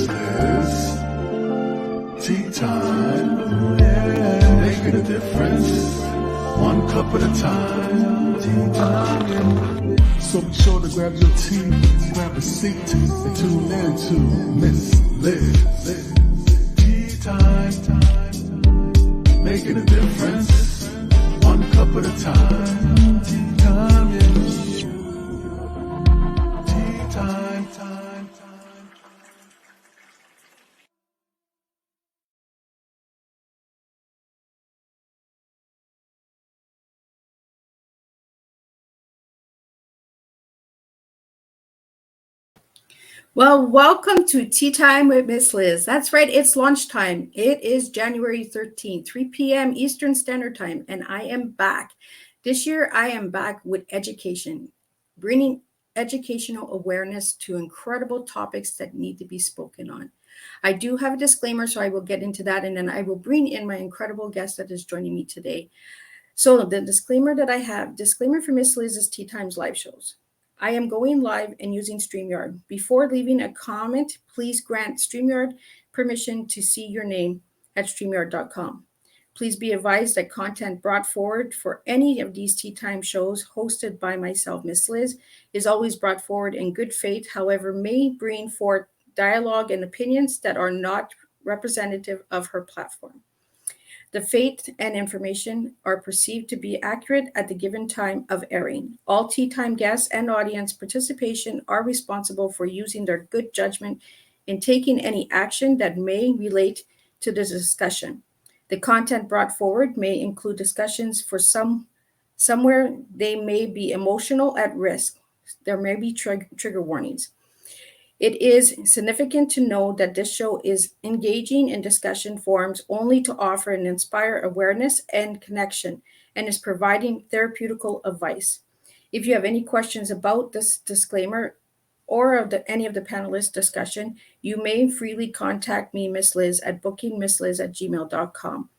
Miss Liz. Tea time, yeah, making a difference, one cup at a time. Tea time, so be sure to grab your tea, grab a seat, and tune in to Miss Liz. Tea time, making a difference, one cup at a time. Tea time, yeah. Tea time, time. Well, welcome to Tea Time with Miss Liz. That's right, it's lunchtime. It is January 13th, 3 p.m. Eastern Standard Time, and I am back. This year, I am back with education, bringing educational awareness to incredible topics that need to be spoken on. I do have a disclaimer, so I will get into that, and then I will bring in my incredible guest that is joining me today. So the disclaimer that I have, disclaimer for Miss Liz's Tea Times live shows. I am going live and using StreamYard. Before leaving a comment, please grant StreamYard permission to see your name at StreamYard.com. Please be advised that content brought forward for any of these Tea Time shows hosted by myself, Miss Liz, is always brought forward in good faith, however, may bring forth dialogue and opinions that are not representative of her platform. The faith and information are perceived to be accurate at the given time of airing. All Tea Time guests and audience participation are responsible for using their good judgment in taking any action that may relate to the discussion. The content brought forward may include discussions for somewhere they may be emotional at risk. There may be trigger warnings. It is significant to know that this show is engaging in discussion forums only to offer and inspire awareness and connection and is providing therapeutical advice. If you have any questions about this disclaimer or of any of the panelists' discussion, you may freely contact me, Miss Liz, at bookingmissliz@gmail.com.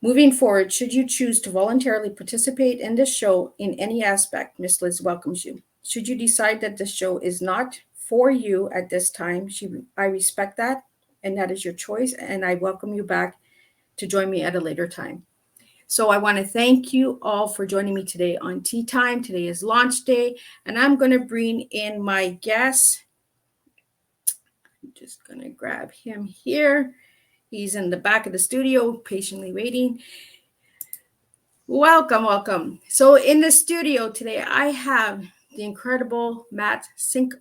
Moving forward, should you choose to voluntarily participate in this show in any aspect, Miss Liz welcomes you. Should you decide that this show is not for you at this time, I respect that, and that is your choice, and I welcome you back to join me at a later time. So I want to thank you all for joining me today on Tea Time. Today is launch day, and I'm going to bring in my guest. I'm just going to grab him here. He's in the back of the studio, patiently waiting. Welcome, welcome. So in the studio today, I have the incredible Matt Sinkovitz.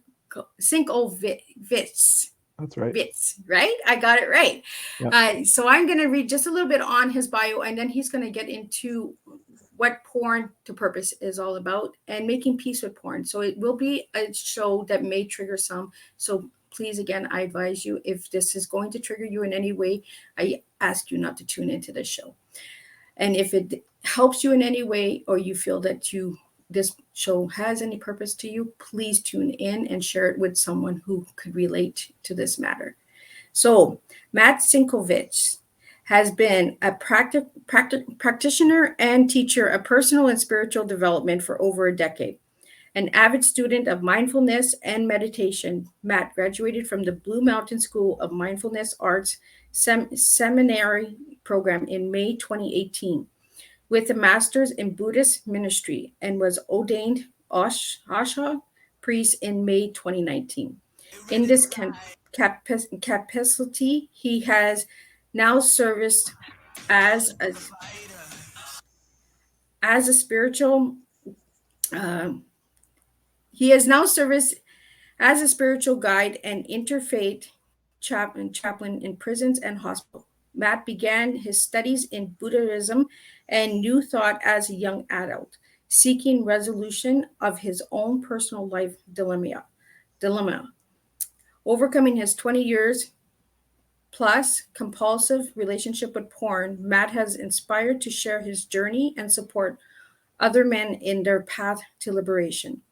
That's right. Vitz, right? I got it right. Yep. So I'm going to read just a little bit on his bio, and then he's going to get into what porn to purpose is all about and making peace with porn. So it will be a show that may trigger some. So please, again, I advise you, if this is going to trigger you in any way, I ask you not to tune into this show. And if it helps you in any way, or you feel that this show has any purpose to you, please tune in and share it with someone who could relate to this matter. So Matt Sinkovitz has been a practitioner and teacher of personal and spiritual development for over a decade. An avid student of mindfulness and meditation, Matt graduated from the Blue Mountain School of Mindfulness Arts Seminary program in May 2018 with a master's in Buddhist ministry and was ordained Asha priest in May 2019. In this capacity, he has now serviced as a spiritual he has now serviced as a spiritual guide and interfaith chaplain in prisons and hospitals. Matt began his studies in Buddhism and New Thought as a young adult, seeking resolution of his own personal life dilemma. Overcoming his 20 years plus compulsive relationship with porn, Matt has inspired to share his journey and support other men in their path to liberation.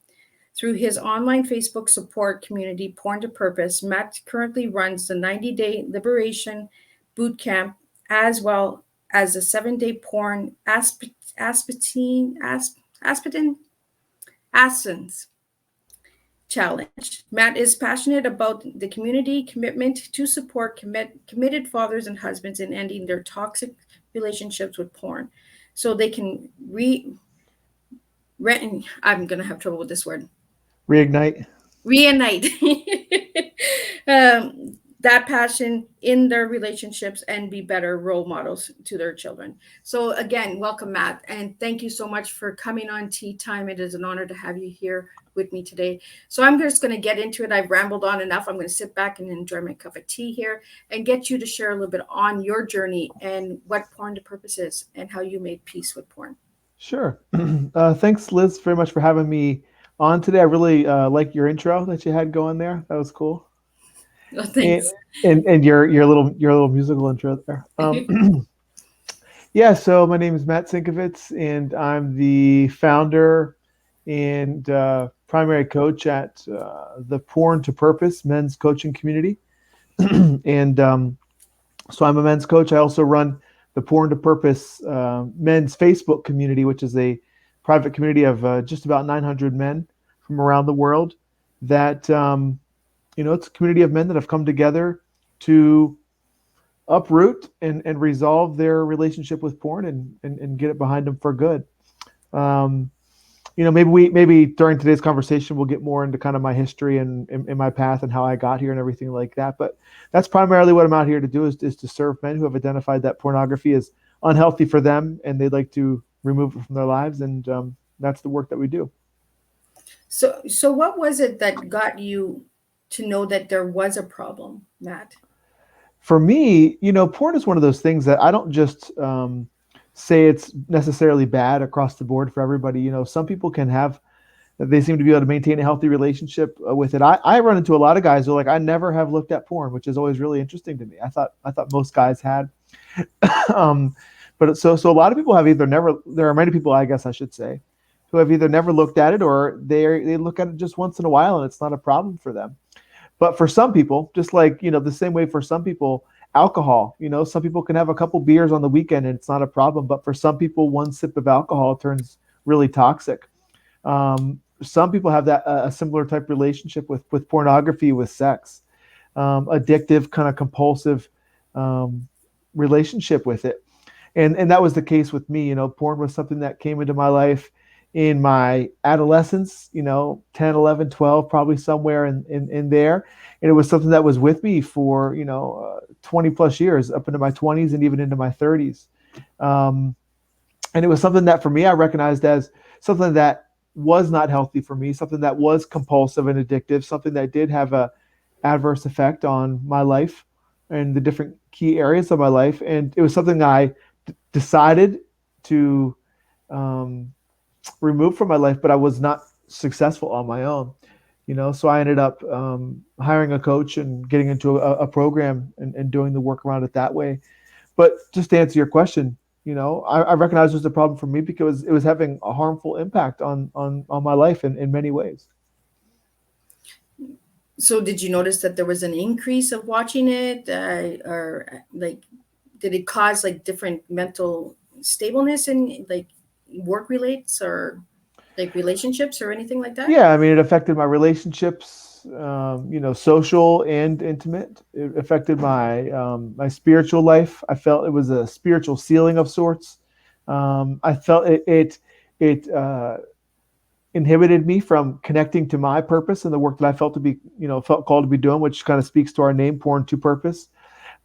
Through his online Facebook support community, Porn to Purpose, Matt currently runs the 90-day liberation boot camp as well as a 7-day porn Aspens challenge. Matt is passionate about the community commitment to support committed fathers and husbands in ending their toxic relationships with porn, so they can I'm gonna have trouble with this word. Reignite. Reunite that passion in their relationships and be better role models to their children. So again, welcome, Matt, and thank you so much for coming on Tea Time. It is an honor to have you here with me today. So I'm just going to get into it. I've rambled on enough. I'm going to sit back and enjoy my cup of tea here and get you to share a little bit on your journey and what porn to purpose is and how you made peace with porn. Sure. Thanks, Liz, very much for having me on today. I really like your intro that you had going there. That was cool. Oh, thanks. And your little musical intro there. Yeah, so my name is Matt Sinkovitz, and I'm the founder and primary coach at the Porn to Purpose men's coaching community. And so I'm a men's coach. I also run the Porn to Purpose men's Facebook community, which is a private community of just about 900 men from around the world that it's a community of men that have come together to uproot and resolve their relationship with porn and get it behind them for good. Maybe during today's conversation we'll get more into kind of my history and my path and how I got here and everything like that. But that's primarily what I'm out here to do is to serve men who have identified that pornography is unhealthy for them and they'd like to remove it from their lives. And that's the work that we do. So what was it that got you to know that there was a problem, Matt? For me, porn is one of those things that I don't just say it's necessarily bad across the board for everybody. Some people they seem to be able to maintain a healthy relationship with it. I run into a lot of guys who are like, I never have looked at porn, which is always really interesting to me. I thought most guys had. But so a lot of people have either never, there are many people, I guess I should say, who have either never looked at it or they look at it just once in a while and it's not a problem for them. But for some people, just like, the same way for some people, alcohol, some people can have a couple beers on the weekend and it's not a problem. But for some people, one sip of alcohol turns really toxic. Some people have that a similar type relationship with pornography, with sex, addictive, kind of compulsive relationship with it. And that was the case with me. Porn was something that came into my life in my adolescence, 10, 11, 12, probably somewhere in there. And it was something that was with me for, 20 plus years, up into my 20s and even into my 30s. And it was something that for me, I recognized as something that was not healthy for me, something that was compulsive and addictive, something that did have a adverse effect on my life and the different key areas of my life. And it was something I decided to remove from my life, but I was not successful on my own, so I ended up hiring a coach and getting into a program and doing the work around it that way. But just to answer your question, I recognize it was a problem for me because it was having a harmful impact on my life in many ways. So did you notice that there was an increase of watching it or like, did it cause like different mental stableness and like work relates or like relationships or anything like that? Yeah, I mean, it affected my relationships, social and intimate. It affected my spiritual life. I felt it was a spiritual ceiling of sorts. I felt it inhibited me from connecting to my purpose and the work that I felt called to be doing, which kind of speaks to our name, Porn to Purpose.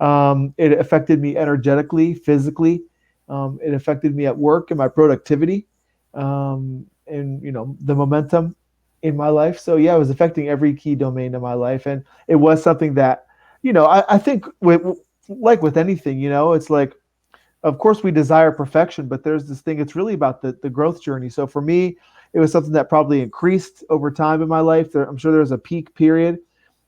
It affected me energetically, physically. It affected me at work and my productivity, and the momentum in my life. So yeah, it was affecting every key domain of my life, and it was something that, I think like with anything, it's like, of course we desire perfection, but there's this thing. It's really about the growth journey. So for me, it was something that probably increased over time in my life. I'm sure there was a peak period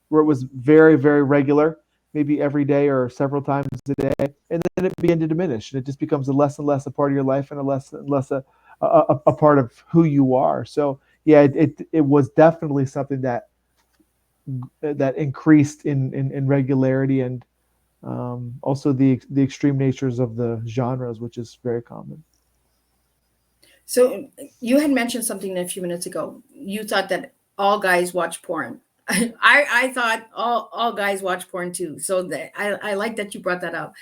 where it was very, very regular, maybe every day or several times a day, and then it began to diminish, and it just becomes a less and less a part of your life and a less and less a part of who you are. So yeah, it was definitely something that increased in regularity and also the extreme natures of the genres, which is very common. So you had mentioned something a few minutes ago. You thought that all guys watch porn. I thought all guys watch porn too. So I like that you brought that up.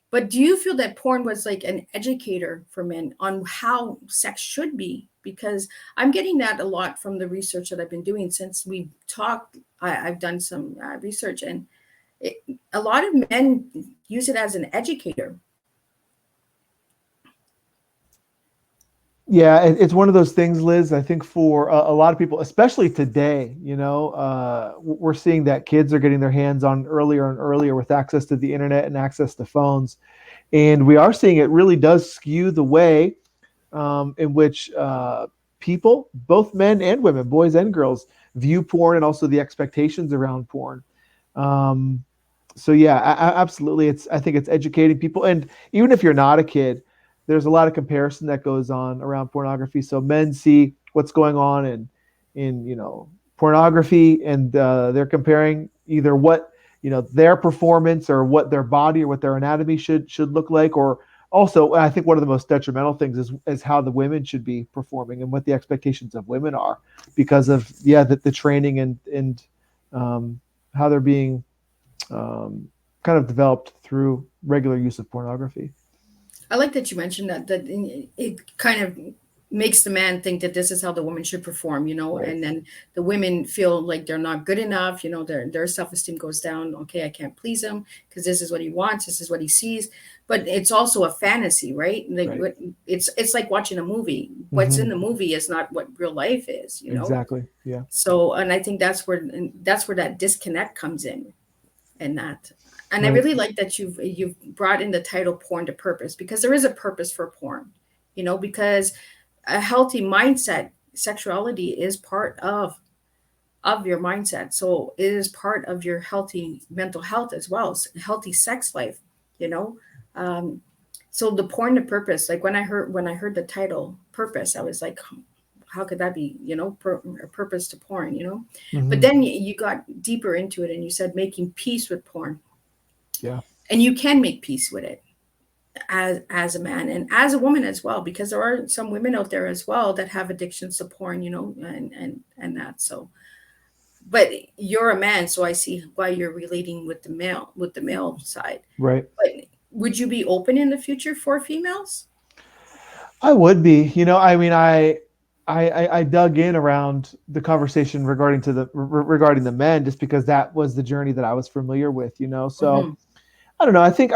But do you feel that porn was like an educator for men on how sex should be? Because I'm getting that a lot from the research that I've been doing since we talked. I've done some research, and a lot of men use it as an educator. Yeah, it's one of those things, Liz. I think for a lot of people, especially today, we're seeing that kids are getting their hands on earlier and earlier with access to the internet and access to phones. And we are seeing it really does skew the way in which people, both men and women, boys and girls, view porn, and also the expectations around porn. So yeah, absolutely. I think it's educating people. And even if you're not a kid, there's a lot of comparison that goes on around pornography. So men see what's going on in pornography, and they're comparing either what their performance or what their body or what their anatomy should look like, or also I think one of the most detrimental things is how the women should be performing and what the expectations of women are because of the training and how they're being kind of developed through regular use of pornography. I like that you mentioned that it kind of makes the man think that this is how the woman should perform, Right. And then the women feel like they're not good enough, their self-esteem goes down. Okay, I can't please him because this is what he wants, this is what he sees. But it's also a fantasy, right? Right. It's like watching a movie. What's in the movie is not what real life is, Exactly. Yeah. So, and I think that's where that disconnect comes in, and that. And Right. I really like that you've brought in the title "Porn to Purpose," because there is a purpose for porn, because a healthy mindset, sexuality is part of your mindset. So it is part of your healthy mental health as well, healthy sex life, So the porn to purpose, like when I heard the title "Purpose," I was like, how could that be, a purpose to porn, Mhm. But then you got deeper into it and you said making peace with porn. Yeah. And you can make peace with it as a man and as a woman as well, because there are some women out there as well that have addictions to porn, and that. So, but you're a man, so I see why you're relating with the male side. Right. But would you be open in the future for females? I would be. I mean, I dug in around the conversation regarding the men, just because that was the journey that I was familiar with. So I don't know. I think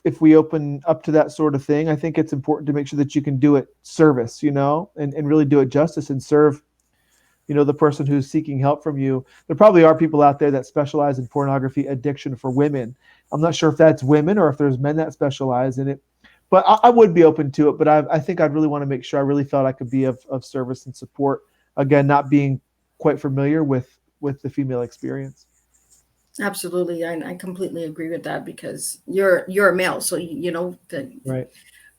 if we open up to that sort of thing, I think it's important to make sure that you can do it service, and really do it justice and serve, the person who's seeking help from you. There probably are people out there that specialize in pornography addiction for women. I'm not sure if that's women or if there's men that specialize in it, but I would be open to it. But I think I'd really want to make sure I really felt I could be of service and support. Again, not being quite familiar with the female experience. Absolutely. I completely agree with that, because you're a male, so Right.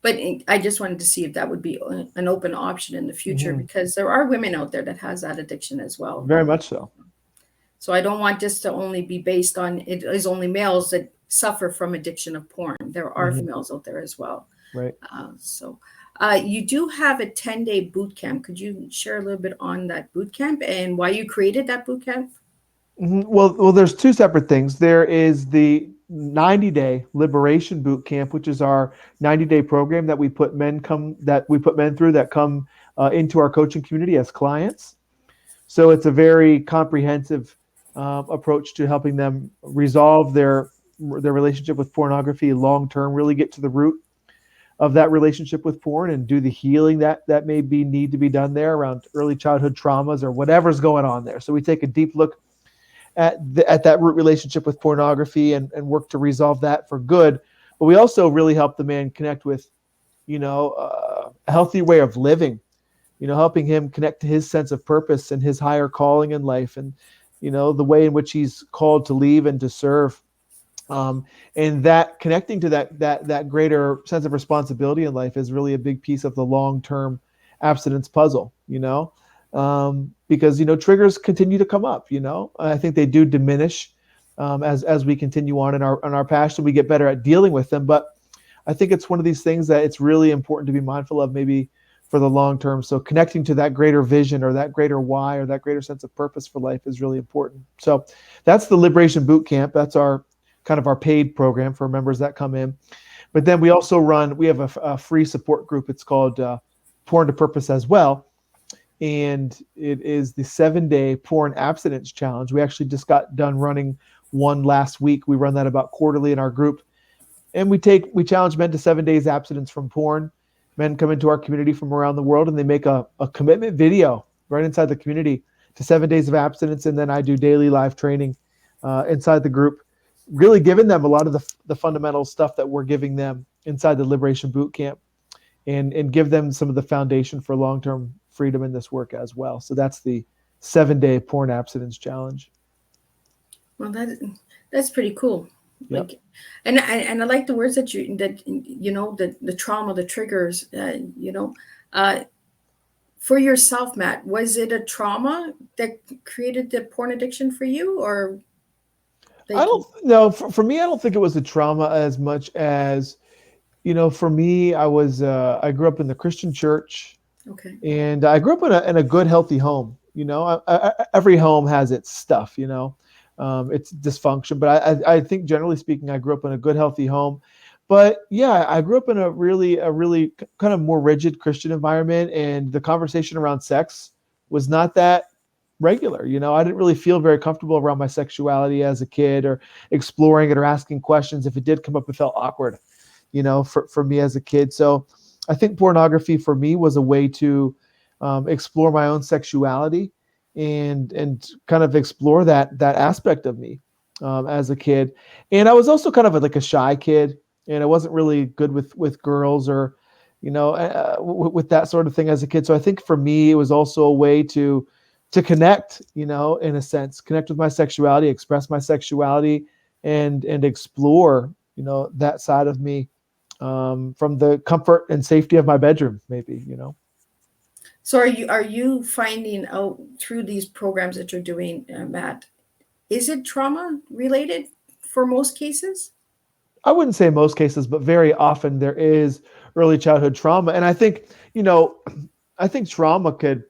But I just wanted to see if that would be an open option in the future, because there are women out there that has that addiction as well. Very much so. So I don't want this to only be based on it is only males that suffer from addiction of porn. There are females out there as well. Right. So you do have a 10-day boot camp. Could you share a little bit on that boot camp and why you created that boot camp? Well, there's two separate things. There is the 90-day liberation boot camp, which is our 90-day program that we put men through that come into our coaching community as clients. So it's a very comprehensive approach to helping them resolve their relationship with pornography long term, really get to the root of that relationship with porn and do the healing that may need to be done there around early childhood traumas or whatever's going on there. So we take a deep look at that root relationship with pornography and work to resolve that for good. But we also really help the man connect with, a healthy way of living, helping him connect to his sense of purpose and his higher calling in life, and, the way in which he's called to leave and to serve. And that connecting to that greater sense of responsibility in life is really a big piece of the long-term abstinence puzzle, because, triggers continue to come up, I think they do diminish as we continue on in our passion, we get better at dealing with them. But I think it's one of these things that it's really important to be mindful of, maybe for the long term. So connecting to that greater vision or that greater why or that greater sense of purpose for life is really important. So that's the Liberation Boot Camp. That's our kind of our paid program for members that come in. But then we also we have a free support group. It's called Porn to Purpose as well. And it is the 7-day porn abstinence challenge. We actually just got done running one last week. We run that about quarterly in our group. And we challenge men to 7 days abstinence from porn. Men come into our community from around the world and they make a commitment video right inside the community to 7 days of abstinence. And then I do daily live training inside the group, really giving them a lot of the fundamental stuff that we're giving them inside the Liberation Boot Camp, and give them some of the foundation for long-term freedom in this work as well. So that's the 7-day porn abstinence challenge. Well, that's pretty cool. Yep. Like, and I like the words that the trauma, the triggers, for yourself, Matt, was it a trauma that created the porn addiction for you, or? I don't know. For me, I don't think it was a trauma as much as, for me, I grew up in the Christian church. Okay. And I grew up in a good, healthy home. Every home has its stuff, it's dysfunction. But I think generally speaking, I grew up in a good, healthy home. But yeah, I grew up in a really kind of more rigid Christian environment. And the conversation around sex was not that regular. I didn't really feel very comfortable around my sexuality as a kid, or exploring it or asking questions. If it did come up, it felt awkward, for me as a kid. So I think pornography for me was a way to explore my own sexuality and kind of explore that aspect of me as a kid. And I was also kind of like a shy kid, and I wasn't really good with girls or, with that sort of thing as a kid. So I think for me, it was also a way to connect, in a sense, connect with my sexuality, express my sexuality, and explore, that side of me. From the comfort and safety of my bedroom, maybe, So are you finding out through these programs that you're doing, Matt, is it trauma related for most cases? I wouldn't say most cases, but very often there is early childhood trauma. And I think, trauma could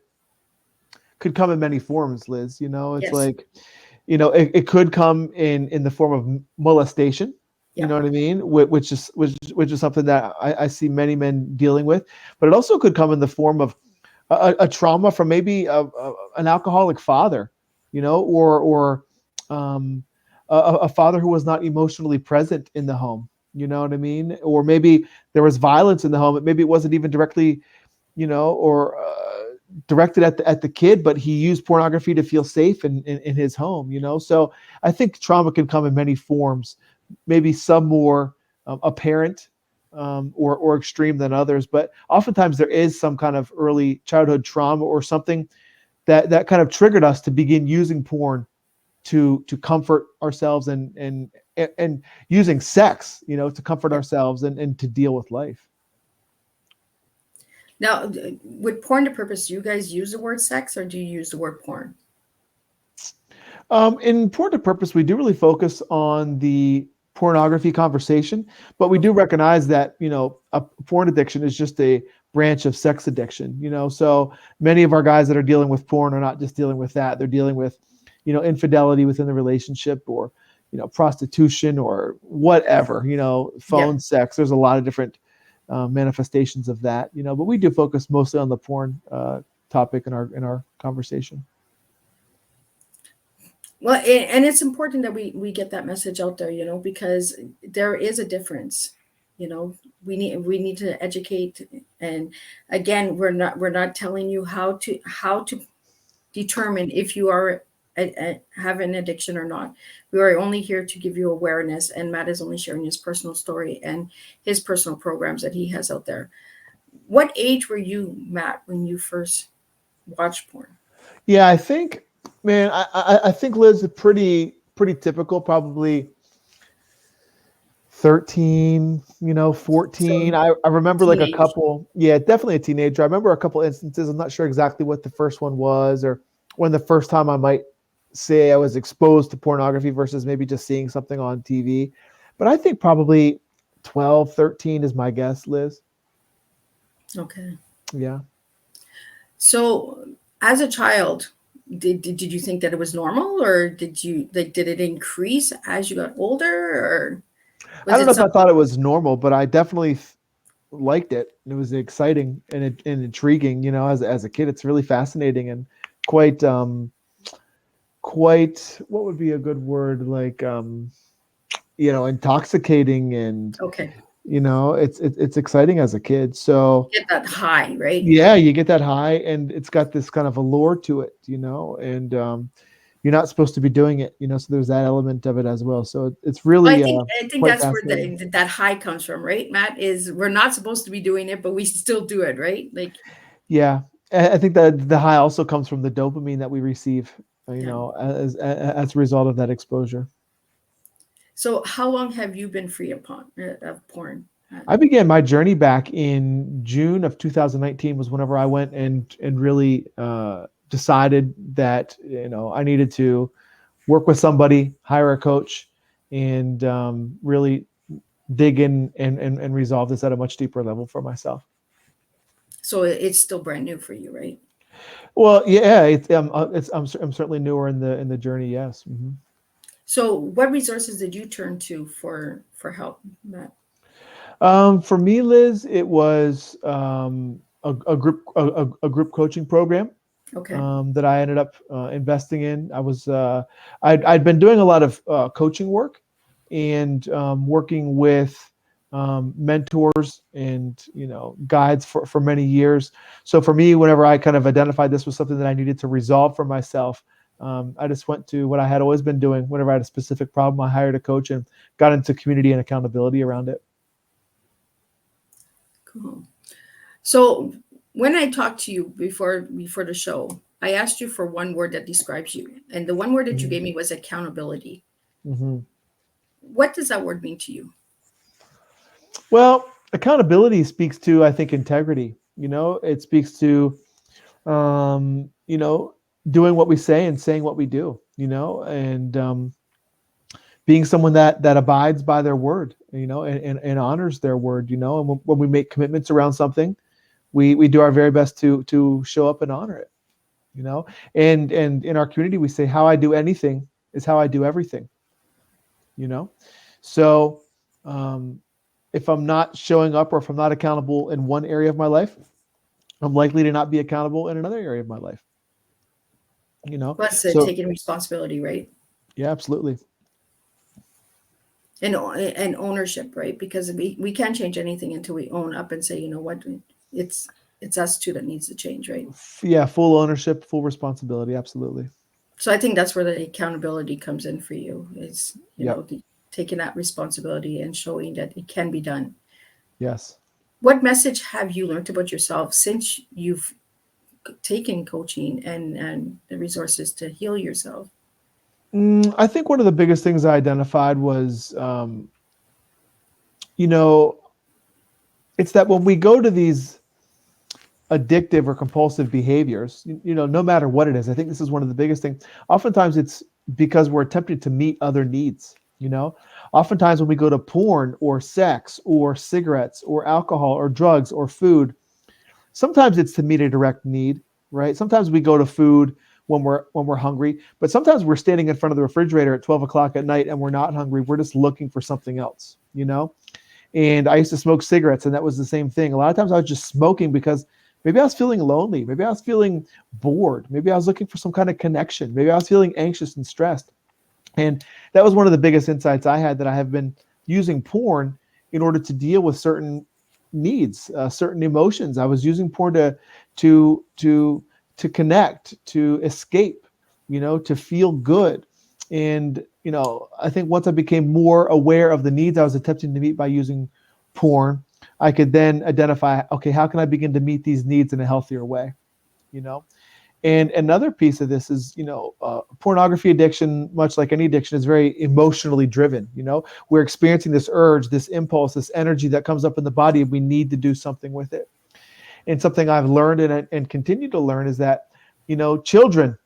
come in many forms, Liz. It's Yes. like, it could come in the form of molestation. You know what I mean? Which is something that I see many men dealing with, but it also could come in the form of a trauma from maybe an alcoholic father, or a father who was not emotionally present in the home. You know what I mean? Or maybe there was violence in the home. Maybe it wasn't even directly, or directed at the kid, but he used pornography to feel safe in his home. So I think trauma can come in many forms. Maybe some more apparent or extreme than others, but oftentimes there is some kind of early childhood trauma or something that kind of triggered us to begin using porn to comfort ourselves and using sex, to comfort ourselves and to deal with life. Now, with Porn to Purpose, do you guys use the word sex, or do you use the word porn? In Porn to Purpose, we do really focus on the pornography conversation, but we do recognize that, a porn addiction is just a branch of sex addiction, so many of our guys that are dealing with porn are not just dealing with that. They're dealing with, infidelity within the relationship, or, prostitution, or whatever, phone sex. There's a lot of different manifestations of that, but we do focus mostly on the porn topic in our conversation. Well, and it's important that we get that message out there, because there is a difference. We need to educate. And again, we're not telling you how to determine if you are have an addiction or not. We are only here to give you awareness, and Matt is only sharing his personal story and his personal programs that he has out there. What age were you, Matt, when you first watched porn? Yeah, I think, man, I think Liz is pretty typical, probably 13, 14. So, I remember teenage. Like a couple, definitely a teenager. I remember a couple instances. I'm not sure exactly what the first one was, or when the first time I might say I was exposed to pornography versus maybe just seeing something on TV. But I think probably 12, 13 is my guess, Liz. Okay. Yeah. So as a child, did you think that it was normal, or did it increase as you got older, or I was don't know it if I something? thought it was normal, but I definitely liked it. It was exciting and intriguing. As a kid, it's really fascinating and quite quite what would be a good word, like intoxicating, and Okay, it's exciting as a kid. So get that high, right? yeah, you get that high, and it's got this kind of allure to it, and you're not supposed to be doing it, so there's that element of it as well. So it's Well, I really think I think quite that's where fascinating. that high comes from, right, Matt? Is we're not supposed to be doing it, but we still do it, right? Like, Yeah, I think that the high also comes from the dopamine that we receive, yeah. as a result of that exposure. So how long have you been free of porn? I began my journey back in June of 2019 was whenever I went and really decided that I needed to work with somebody, hire a coach, and really dig in and resolve this at a much deeper level for myself. So it's still brand new for you, right? Well, yeah, I'm certainly newer in the journey. Yes. Mhm. So what resources did you turn to for help, Matt? For me, Liz, it was a group coaching program Okay. that I ended up investing in. I'd been doing a lot of coaching work and working with mentors and guides for many years. So for me, whenever I kind of identified this was something that I needed to resolve for myself, I just went to what I had always been doing. Whenever I had a specific problem, I hired a coach and got into community and accountability around it. Cool. So when I talked to you before the show, I asked you for one word that describes you, and the one word that you Mm-hmm. gave me was accountability. Mm-hmm. What does that word mean to you? Well, accountability speaks to, I think, integrity. It speaks to, doing what we say and saying what we do. And being someone that abides by their word. And honors their word. And when we make commitments around something, we do our very best to show up and honor it. And in our community, we say, "How I do anything is how I do everything." So. If I'm not showing up or if I'm not accountable in one area of my life, I'm likely to not be accountable in another area of my life. Plus So taking responsibility, right? yeah, absolutely. And ownership, right? Because we can't change anything until we own up and say, you know what, it's it's us too that needs to change, right? Yeah, full ownership, full responsibility. Absolutely. So I think that's where the accountability comes in for you, is Yep. taking that responsibility and showing that it can be done. Yes. What message have you learned about yourself since you've taken coaching and the resources to heal yourself? I think one of the biggest things I identified was, you know, it's that when we go to these addictive or compulsive behaviors, no matter what it is, I think this is one of the biggest things. Oftentimes it's because we're attempting to meet other needs. Oftentimes when we go to porn or sex or cigarettes or alcohol or drugs or food, sometimes it's to meet a direct need, right? Sometimes we go to food when we're hungry, but sometimes we're standing in front of the refrigerator at 12 o'clock at night and we're not hungry. We're just looking for something else. And I used to smoke cigarettes, and that was the same thing. A lot of times I was just smoking because maybe I was feeling lonely. Maybe I was feeling bored. Maybe I was looking for some kind of connection. Maybe I was feeling anxious and stressed. And that was one of the biggest insights I had, that I have been using porn in order to deal with certain needs, certain emotions. I was using porn to connect, to escape, to feel good. And I think once I became more aware of the needs I was attempting to meet by using porn, I could then identify, okay, how can I begin to meet these needs in a healthier way? You know, and another piece of this is, pornography addiction, much like any addiction, is very emotionally driven. We're experiencing this urge, this impulse, this energy that comes up in the body, and we need to do something with it. And something I've learned and continue to learn is that, children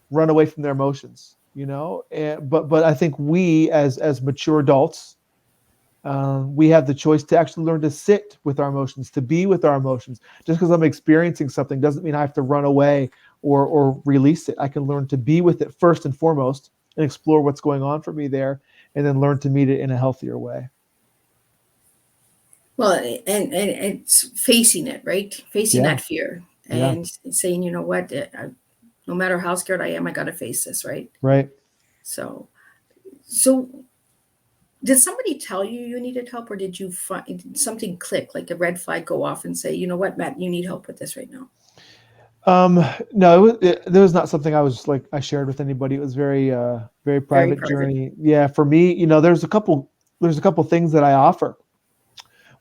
run away from their emotions. But I think we as mature adults, we have the choice to actually learn to sit with our emotions, to be with our emotions. Just because I'm experiencing something doesn't mean I have to run away or release it. I can learn to be with it first and foremost and explore what's going on for me there, and then learn to meet it in a healthier way. Well, and it's facing it, right? Facing Yeah. that fear Yeah. and saying, you know what, no matter how scared I am, I got to face this, right? Right. So, so did somebody tell you you needed help, or did you find something click, like a red flag go off and say, you know what, Matt, you need help with this right now? No, there was not something I was like I shared with anybody. It was very Very private private. journey. Yeah, for me, there's a couple things that I offer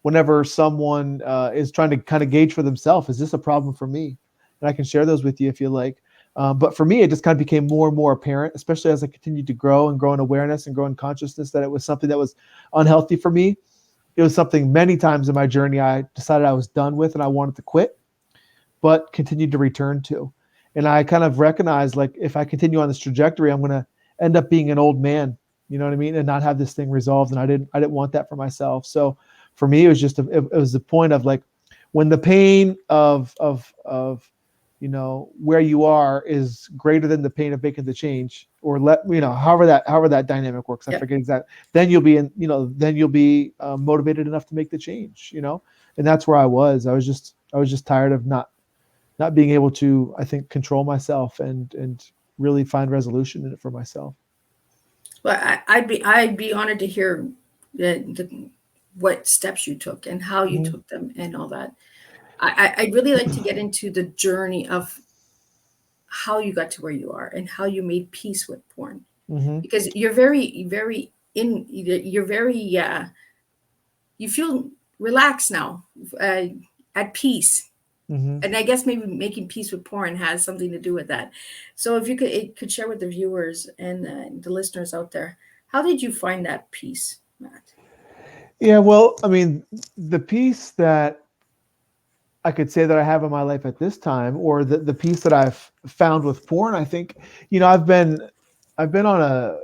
whenever someone is trying to kind of gauge for themselves, is this a problem for me? And I can share those with you if you like. But for me, it just kind of became more and more apparent, especially as I continued to grow in awareness and grow in consciousness, that it was something that was unhealthy for me. It was something many times in my journey I decided I was done with and I wanted to quit, but continued to return to. And I kind of recognized, like, if I continue on this trajectory, I'm going to end up being an old man, you know what I mean? And not have this thing resolved. And I didn't want that for myself. So for me, it was just, it was the point of like, when the pain of where you are is greater than the pain of making the change, or however that dynamic works. I Yeah. forget exactly. Then you'll be motivated enough to make the change, and that's where I was. I was just tired of not being able to, I think, control myself and really find resolution in it for myself. Well, I'd be honored to hear what steps you took and how you Mhm. took them and all that. I'd really like to get into the journey of how you got to where you are and how you made peace with porn, Mm-hmm. because you're very you feel relaxed now, uh, at peace. Mm-hmm. And I guess maybe making peace with porn has something to do with that. So if you could share with the viewers and the listeners out there, how did you find that peace, Matt? Yeah, well, I mean, the piece that I could say that I have in my life at this time, or the piece that I've found with porn, I think, I've been on a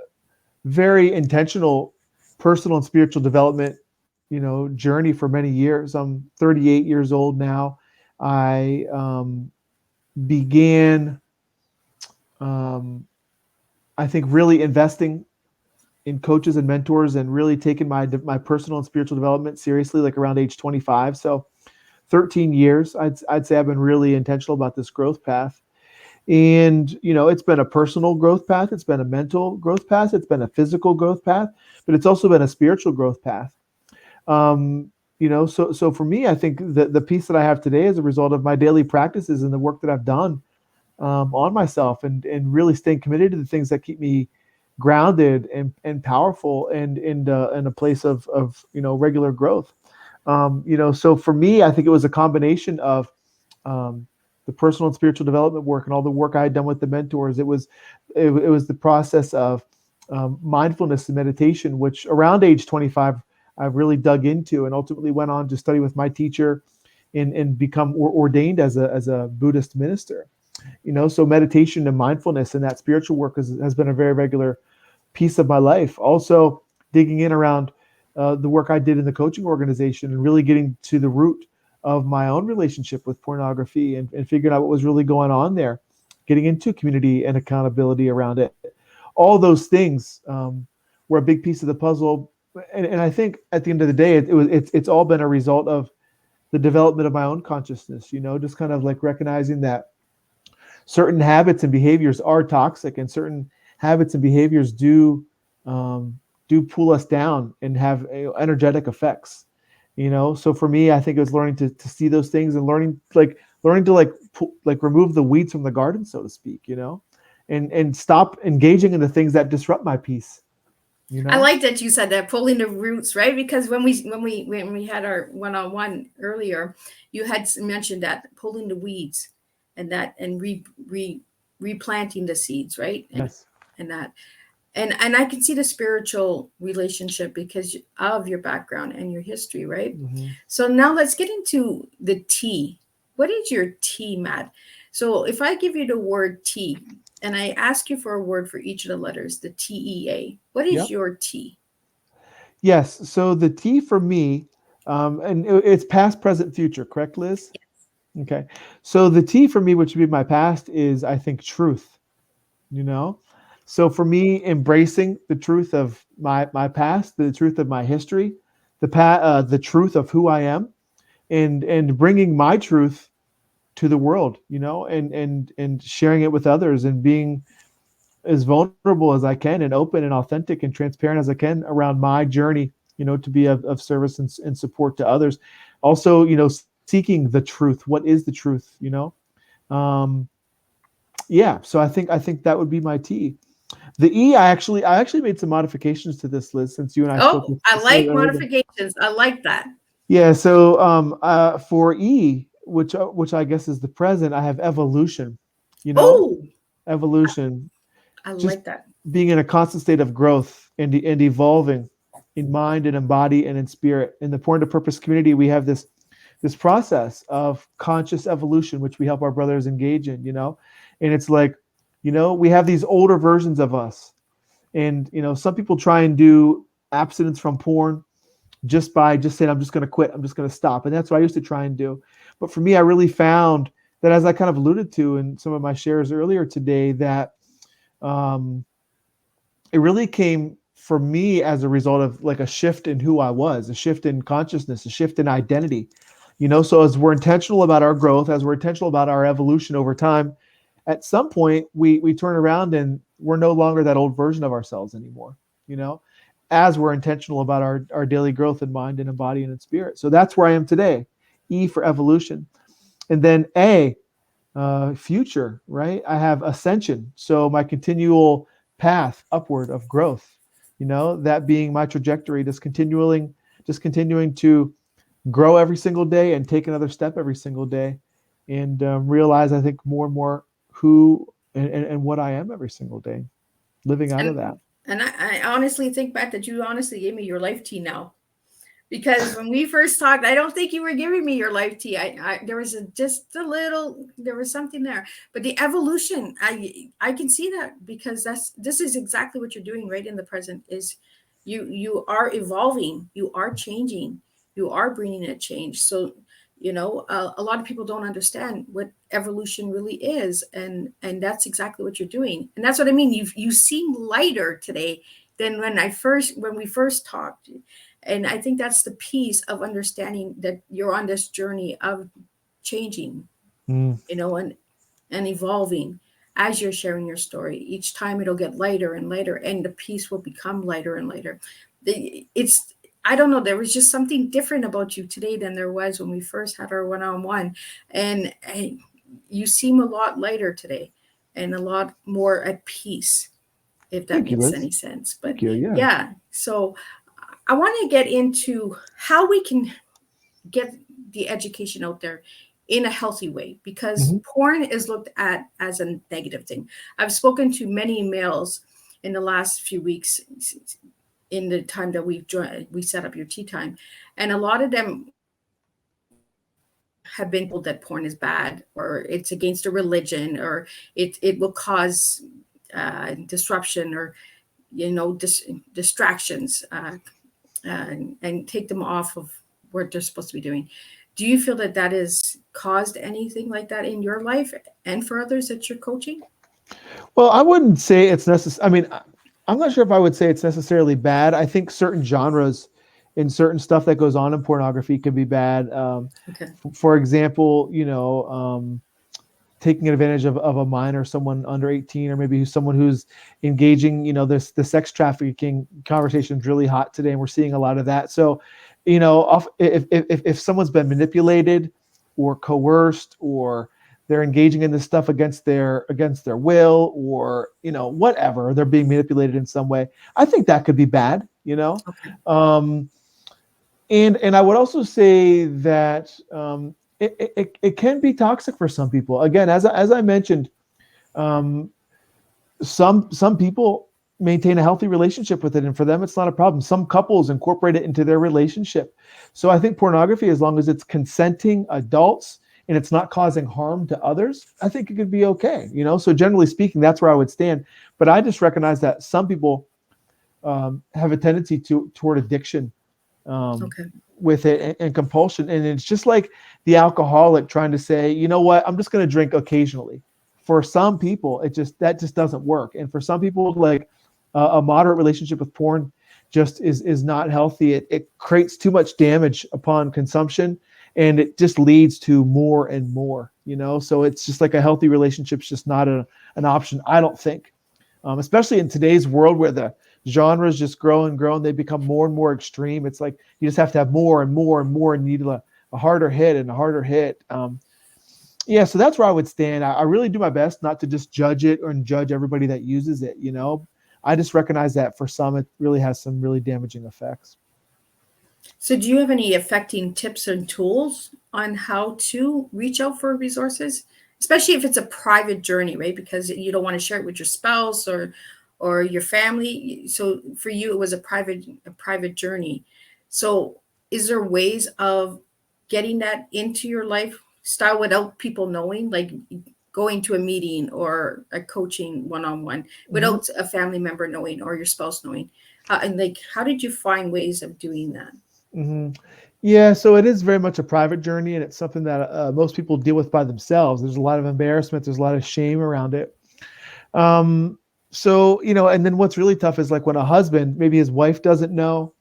very intentional personal and spiritual development, journey for many years. I'm 38 years old now. I began, um, I think, really investing in coaches and mentors and really taking my personal and spiritual development seriously, like around age 25. So 13 years, I'd say I've been really intentional about this growth path. And, it's been a personal growth path. It's been a mental growth path. It's been a physical growth path, but it's also been a spiritual growth path. So for me, I think that the piece that I have today is a result of my daily practices and the work that I've done on myself, and really staying committed to the things that keep me grounded and powerful and in a place of regular growth. So for me, I think it was a combination of the personal and spiritual development work and all the work I had done with the mentors. It was the process of mindfulness and meditation, which around age 25 I really dug into, and ultimately went on to study with my teacher and become ordained as a Buddhist minister. So meditation and mindfulness and that spiritual work has been a very regular piece of my life. Also digging in around the work I did in the coaching organization and really getting to the root of my own relationship with pornography and figuring out what was really going on there, getting into community and accountability around it. All those things were a big piece of the puzzle. And I think at the end of the day, it's all been a result of the development of my own consciousness, just kind of like recognizing that certain habits and behaviors are toxic, and certain habits and behaviors do pull us down and have energetic effects. So for me, I think it was learning to see those things and learning to remove the weeds from the garden, so to speak, and stop engaging in the things that disrupt my peace. I like that you said that, pulling the roots, right? Because when we had our one-on-one earlier, you had mentioned that pulling the weeds and that and replanting the seeds, right? Yes. And that and I can see the spiritual relationship because of your background and your history, right? Mm-hmm. So now let's get into the T. What is your T, Matt? So if I give you the word T and I ask you for a word for each of the letters, the TEA, what is Yep. your T? Yes. So the T for me, and it's past, present, future, correct, Liz? Okay. So the T for me, which would be my past, is I think truth. You know, so for me, embracing the truth of my past, the truth of my history, the truth of who I am, and bringing my truth to the world. You know, and sharing it with others, and being as vulnerable as I can, and open and authentic and transparent as I can around my journey, you know, to be of service and support to others. Also, you know, seeking the truth. What is the truth, you know? Um, yeah, so I think that would be my T. The E, I actually made some modifications to this list since you and I spoke Oh, with I Cecilia like earlier. modifications. I like that. Yeah, so for E, which I guess is the present, I have evolution. You know, Oh, evolution, I just like that. being in a constant state of growth and evolving in mind and in body and in spirit. In the Porn to Purpose community, we have this process of conscious evolution, which we help our brothers engage in. You know, and it's like, you know, we have these older versions of us, and you know, some people try and do abstinence from porn just by just saying, I'm just going to quit, I'm just going to stop. And that's what I used to try and do. But for me, I really found that, as I kind of alluded to in some of my shares earlier today, that um, it really came for me as a result of like a shift in who I was, a shift in consciousness, a shift in identity. You know, so as we're intentional about our growth, as we're intentional about our evolution over time, at some point we turn around and we're no longer that old version of ourselves anymore. You know, as we're intentional about our daily growth in mind and in body and in spirit. So that's where I am today. E for evolution. And then A, future, right? I have ascension. So my continual path upward of growth, you know, that being my trajectory, just continuing to grow every single day and take another step every single day, and realize, I think, more and more who and what I am every single day, living out of that. And I honestly think back that you honestly gave me your life tea now. Because when we first talked, I don't think you were giving me your life tea. There was just a little, there was something there. But the evolution, I can see that, because this is exactly what you're doing right in the present. Is you are evolving, you are changing, you are bringing a change. So a lot of people don't understand what evolution really is, and that's exactly what you're doing. And that's what I mean. You seem lighter today than when we first talked. And I think that's the piece of understanding that you're on this journey of changing, Mm. and evolving as you're sharing your story. Each time it'll get lighter and lighter, and the piece will become lighter and lighter. It's I don't know. There was just something different about you today than there was when we first had our one-on-one, and you seem a lot lighter today, and a lot more at peace, if that Thank you, makes Liz. any sense. But Thank you. Yeah. yeah, so I want to get into how we can get the education out there in a healthy way, because Hmm. porn is looked at as a negative thing. I've spoken to many males in the last few weeks, in the time that we set up your tea time, and a lot of them have been told that porn is bad, or it's against a religion, or it will cause disruption, or distractions, and take them off of what they're supposed to be doing. Do you feel that that has caused anything like that in your life and for others that you're coaching? Well, I wouldn't say it's necessary. I mean, I'm not sure if I would say it's necessarily bad. I think certain genres and certain stuff that goes on in pornography can be bad. Okay. For example, taking advantage of a minor, someone under 18, or maybe someone who's engaging, the sex trafficking conversation is really hot today, and we're seeing a lot of that. So, if someone's been manipulated or coerced, or they're engaging in this stuff against their will, or whatever, they're being manipulated in some way, I think that could be bad. Okay. And I would also say that it can be toxic for some people. Again, as I mentioned, some people maintain a healthy relationship with it, and for them it's not a problem. Some couples incorporate it into their relationship. So I think pornography, as long as it's consenting adults and it's not causing harm to others, I think it could be okay. So generally speaking, that's where I would stand. But I just recognize that some people have a tendency toward addiction Okay. with it and compulsion. And it's just like the alcoholic trying to say, you know what, I'm just going to drink occasionally. For some people, that just doesn't work. And for some people, like a moderate relationship with porn just is not healthy. It creates too much damage upon consumption, and it just leads to more and more, so it's just like a healthy relationship's just not an option, I don't think. Especially in today's world where the genres just grow and grow and they become more and more extreme. It's like you just have to have more and more and more, and you need a harder hit and a harder hit. Yeah, so that's where I would stand. I really do my best not to just judge it or judge everybody that uses it. I just recognize that for some, it really has some really damaging effects. So do you have any affecting tips and tools on how to reach out for resources, especially if it's a private journey, right? Because you don't want to share it with your spouse or your family. So for you, it was a private journey. So is there ways of getting that into your lifestyle without people knowing, like going to a meeting or a coaching one-on-one without a family member knowing or your spouse knowing? And like, how did you find ways of doing that? Yeah, so it is very much a private journey, and it's something that most people deal with by themselves. There's a lot of embarrassment. There's a lot of shame around it. So, and then what's really tough is like when a husband, maybe his wife doesn't know.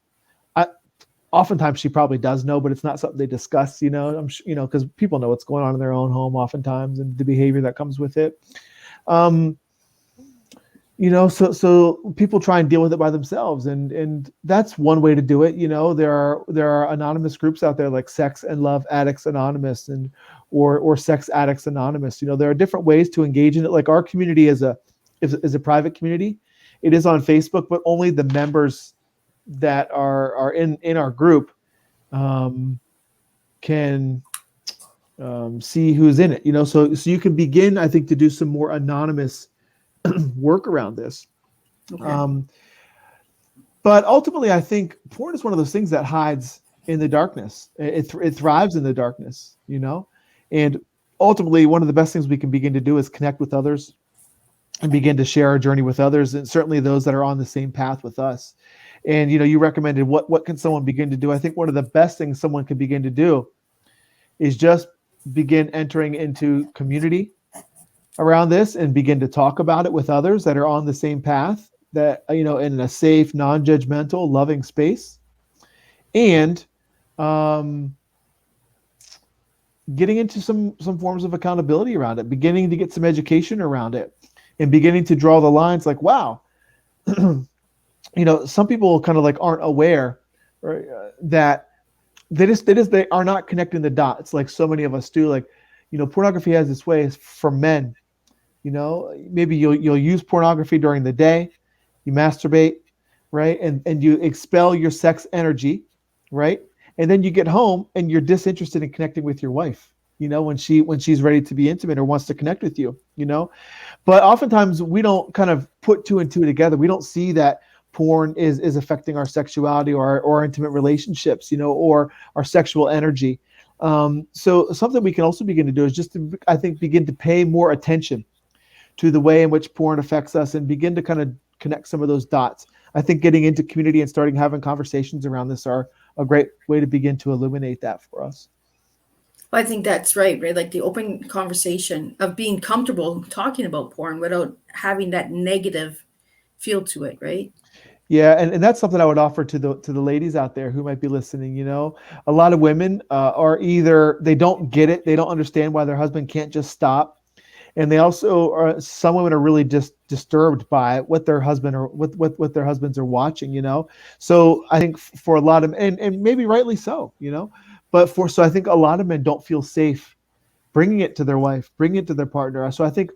Oftentimes she probably does know, but it's not something they discuss, because people know what's going on in their own home oftentimes and the behavior that comes with it. So people try and deal with it by themselves, and that's one way to do it. There are anonymous groups out there like Sex and Love Addicts Anonymous or Sex Addicts Anonymous. There are different ways to engage in it. Like our community is a private community. It is on Facebook, but only the members that are in our group can see who's in it. So you can begin, I think, to do some more anonymous work around this. Okay. But ultimately, I think porn is one of those things that hides in the darkness. It thrives in the darkness, and ultimately one of the best things we can begin to do is connect with others and begin to share our journey with others, and certainly those that are on the same path with us. And, you recommended what can someone begin to do? I think one of the best things someone can begin to do is just begin entering into community around this and begin to talk about it with others that are on the same path, that, in a safe, non-judgmental, loving space, and getting into some forms of accountability around it, beginning to get some education around it, and beginning to draw the lines like, wow, some people kind of like aren't aware, right, that they are not connecting the dots like so many of us do. Like, pornography has this way for men. Maybe you'll use pornography during the day, you masturbate, right? And you expel your sex energy, right? And then you get home and you're disinterested in connecting with your wife, when she's ready to be intimate or wants to connect with you, But oftentimes we don't kind of put two and two together. We don't see that porn is affecting our sexuality or our intimate relationships, or our sexual energy. So something we can also begin to do is just to, I think, begin to pay more attention to the way in which porn affects us and begin to kind of connect some of those dots. I think getting into community and starting having conversations around this are a great way to begin to illuminate that for us. Well, I think that's right? Like the open conversation of being comfortable talking about porn without having that negative feel to it, right? Yeah, and that's something I would offer to the ladies out there who might be listening. A lot of women are either they don't get it, they don't understand why their husband can't just stop. And they also are, some women are really just disturbed by what their husband or what their husbands are watching, So I think for a lot of, and maybe rightly so, so I think a lot of men don't feel safe bringing it to their wife, bringing it to their partner. So I think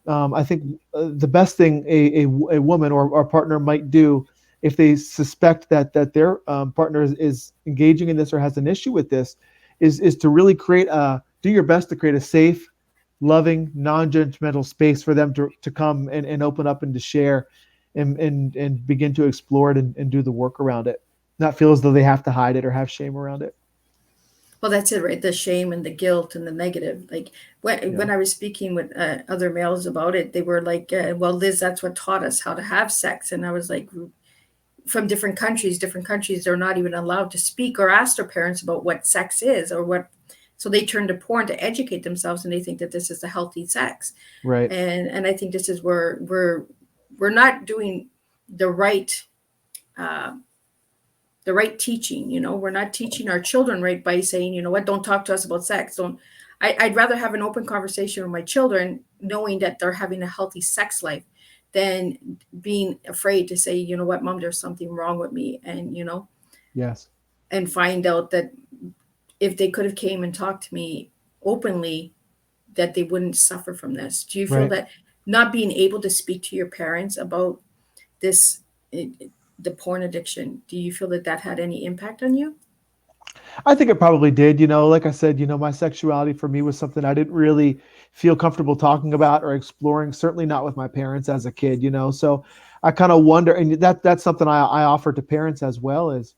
the best thing a woman or partner might do if they suspect that their partner is engaging in this or has an issue with this is to really do your best to create a safe, loving, non-judgmental space for them to come and open up and to share and begin to explore it and do the work around it, not feel as though they have to hide it or have shame around it. Well, that's it, right? The shame and the guilt and the negative. Like when I was speaking with other males about it, they were like, well, Liz, that's what taught us how to have sex. And I was like, from different countries, they're not even allowed to speak or ask their parents about what sex is or what. So they turn to porn to educate themselves, and they think that this is the healthy sex. Right. And I think this is where we're not doing the right teaching. We're not teaching our children right by saying, what, don't talk to us about sex. Don't. I'd rather have an open conversation with my children, knowing that they're having a healthy sex life, than being afraid to say, you know what, Mom, there's something wrong with me, and Yes. and find out that if they could have came and talked to me openly, that they wouldn't suffer from this. Do you feel Right. that not being able to speak to your parents about this, the porn addiction, do you feel that had any impact on you? I think it probably did. Like I said, my sexuality for me was something I didn't really feel comfortable talking about or exploring, certainly not with my parents as a kid, So I kind of wonder, and that's something I offer to parents as well is,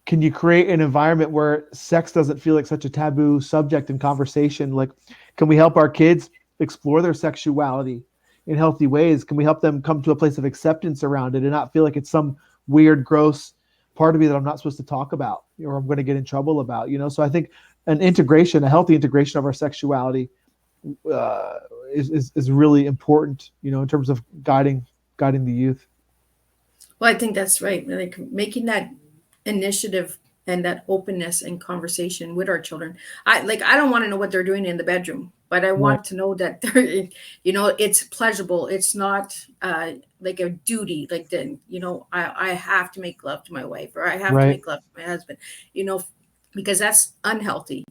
can you create an environment where sex doesn't feel like such a taboo subject in conversation? Like, can we help our kids explore their sexuality in healthy ways? Can we help them come to a place of acceptance around it and not feel like it's some weird, gross part of me that I'm not supposed to talk about or I'm going to get in trouble about? So I think a healthy integration of our sexuality is really important, in terms of guiding the youth. Well, I think that's right. Like making that initiative and that openness and conversation with our children. I don't want to know what they're doing in the bedroom, but I want to know that they're, it's pleasurable. It's not like a duty. Like I have to make love to my wife, or I have to make love to my husband, because that's unhealthy.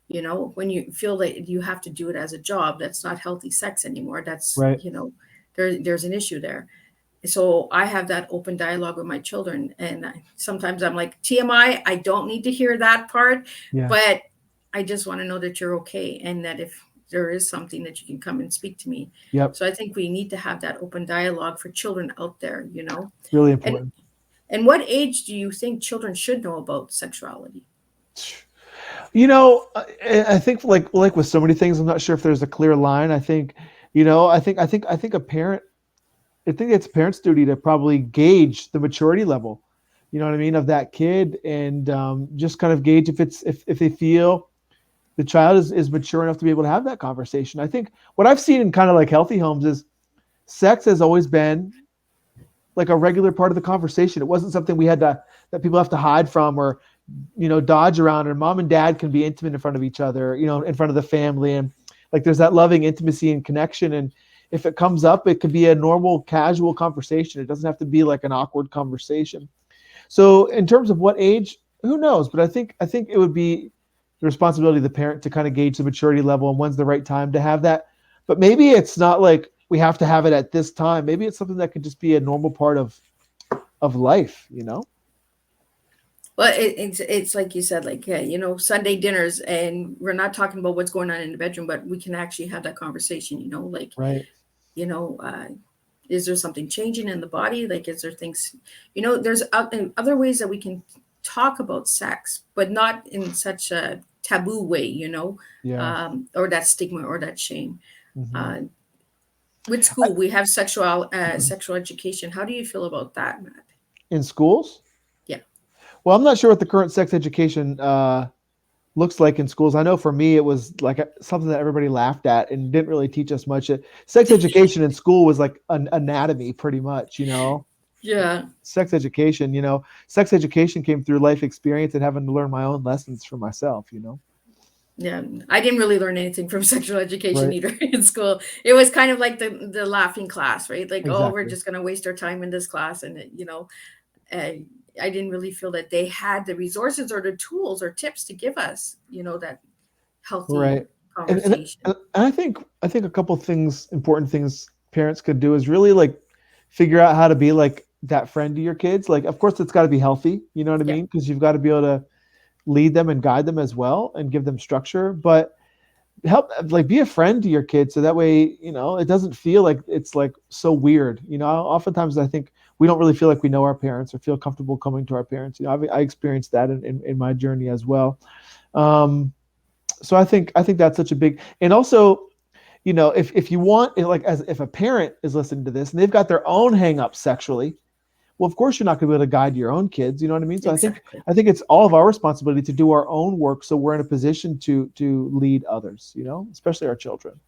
When you feel that you have to do it as a job, that's not healthy sex anymore. That's, there's an issue there. So I have that open dialogue with my children. And sometimes I'm like, TMI, I don't need to hear that part, but I just want to know that you're okay. And that if there is something, that you can come and speak to me. Yep. So I think we need to have that open dialogue for children out there, Really important. And what age do you think children should know about sexuality? I think like with so many things, I'm not sure if there's a clear line. I think it's a parent's duty to probably gauge the maturity level, of that kid, and just kind of gauge if they feel the child is mature enough to be able to have that conversation. I think what I've seen in kind of like healthy homes is sex has always been like a regular part of the conversation. It wasn't something that people have to hide from or, dodge around, and mom and dad can be intimate in front of each other, in front of the family. And like, there's that loving intimacy and connection. And if it comes up, it could be a normal, casual conversation. It doesn't have to be like an awkward conversation. So in terms of what age, who knows? But I think it would be the responsibility of the parent to kind of gauge the maturity level and when's the right time to have that. But maybe it's not like we have to have it at this time. Maybe it's something that could just be a normal part of life, Well, it's like you said, like, Sunday dinners, and we're not talking about what's going on in the bedroom, but we can actually have that conversation, like, right. Is there something changing in the body? Like, is there things, there's other ways that we can talk about sex, but not in such a taboo way, or that stigma or that shame. Mm-hmm. With school, we have sexual education. How do you feel about that, Matt? In schools? Yeah. Well, I'm not sure what the current sex education looks like in schools. I know for me, it was like something that everybody laughed at and didn't really teach us much. Sex education in school was like an anatomy, pretty much, Yeah. Sex education came through life experience and having to learn my own lessons for myself, Yeah, I didn't really learn anything from sexual education either in school. It was kind of like the laughing class, right? Like, exactly. Oh, we're just going to waste our time in this class. And, I didn't really feel that they had the resources or the tools or tips to give us, that healthy conversation. And I think a couple of important things parents could do is really like figure out how to be like that friend to your kids. Like, of course, it's got to be healthy. You know what I mean? Because you've got to be able to lead them and guide them as well and give them structure, but help, like, be a friend to your kids. So that way, it doesn't feel like it's like so weird. Oftentimes I think we don't really feel like we know our parents or feel comfortable coming to our parents. I experienced that in my journey as well. So I think that's such a big, and also, if you want, like, as if a parent is listening to this and they've got their own hang-ups sexually, well, of course you're not going to be able to guide your own kids. You know what I mean? So Exactly. I think it's all of our responsibility to do our own work, so we're in a position to lead others. Especially our children.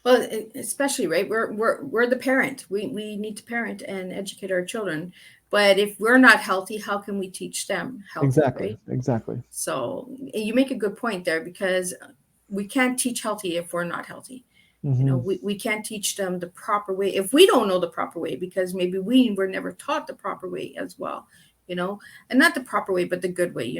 Well, especially, right? We're the parent. We need to parent and educate our children. But if we're not healthy, how can we teach them healthy, Exactly. right? Exactly. So you make a good point there, because we can't teach healthy if we're not healthy. Mm-hmm. We can't teach them the proper way if we don't know the proper way, because maybe we were never taught the proper way as well, and not the proper way, but the good way.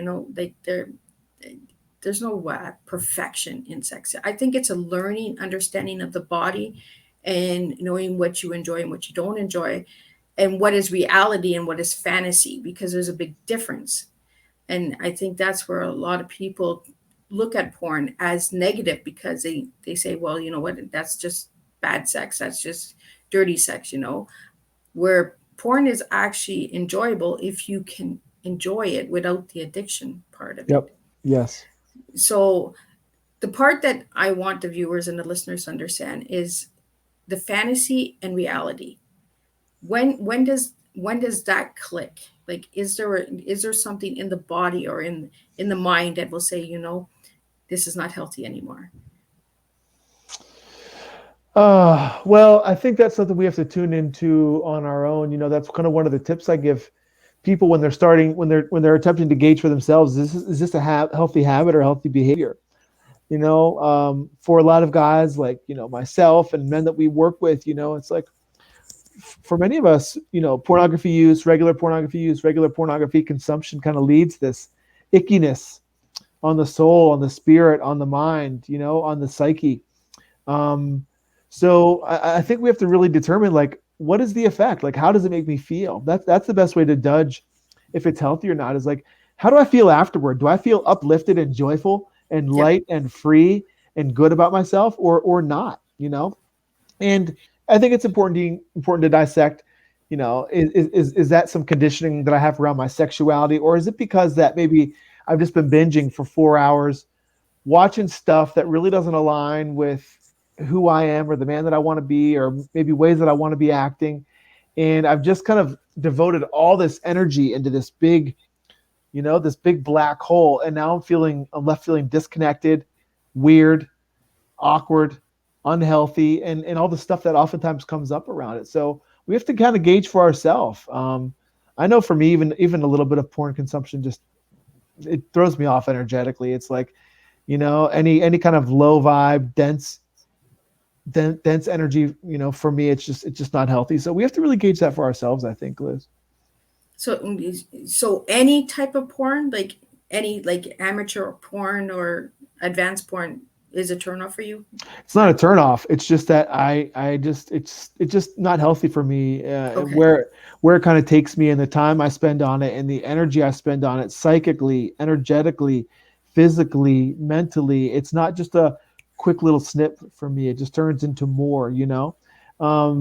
There's no perfection in sex. I think it's a learning, understanding of the body, and knowing what you enjoy and what you don't enjoy, and what is reality and what is fantasy, because there's a big difference. And I think that's where a lot of people look at porn as negative, because they say, well, you know what, that's just bad sex, that's just dirty sex, where porn is actually enjoyable if you can enjoy it without the addiction part of Yep. it. Yes. So the part that I want the viewers and the listeners to understand is the fantasy and reality. When does that click? Like, is there something in the body or in the mind that will say, this is not healthy anymore? Well, I think that's something we have to tune into on our own. That's kind of one of the tips I give people when they're attempting to gauge for themselves. Is this a healthy habit or healthy behavior? For a lot of guys like, myself and men that we work with, it's like, for many of us, pornography use, regular pornography consumption kind of leads this ickiness on the soul, on the spirit, on the mind, on the psyche. So I think we have to really determine, like, what is the effect? Like, how does it make me feel? That's the best way to judge if it's healthy or not, is like, how do I feel afterward? Do I feel uplifted and joyful and light and free and good about myself, or not, And I think it's important to dissect, is that some conditioning that I have around my sexuality, or is it because that maybe I've just been binging for 4 hours, watching stuff that really doesn't align with who I am or the man that I want to be, or maybe ways that I want to be acting. And I've just kind of devoted all this energy into this big black hole. And now I'm left feeling disconnected, weird, awkward, unhealthy, and all the stuff that oftentimes comes up around it. So we have to kind of gauge for ourselves. I know for me, even a little bit of porn consumption, it throws me off energetically. It's like, any kind of low vibe, dense energy, for me, it's just not healthy. So we have to really gauge that for ourselves, I think, Liz. So any type of porn, like any, like, amateur porn or advanced porn, is a turnoff for you? It's not a turnoff. It's just that it's just not healthy for me. Okay. Where it kind of takes me, and the time I spend on it, and the energy I spend on it, psychically, energetically, physically, mentally. It's not just a quick little snip for me. It just turns into more. So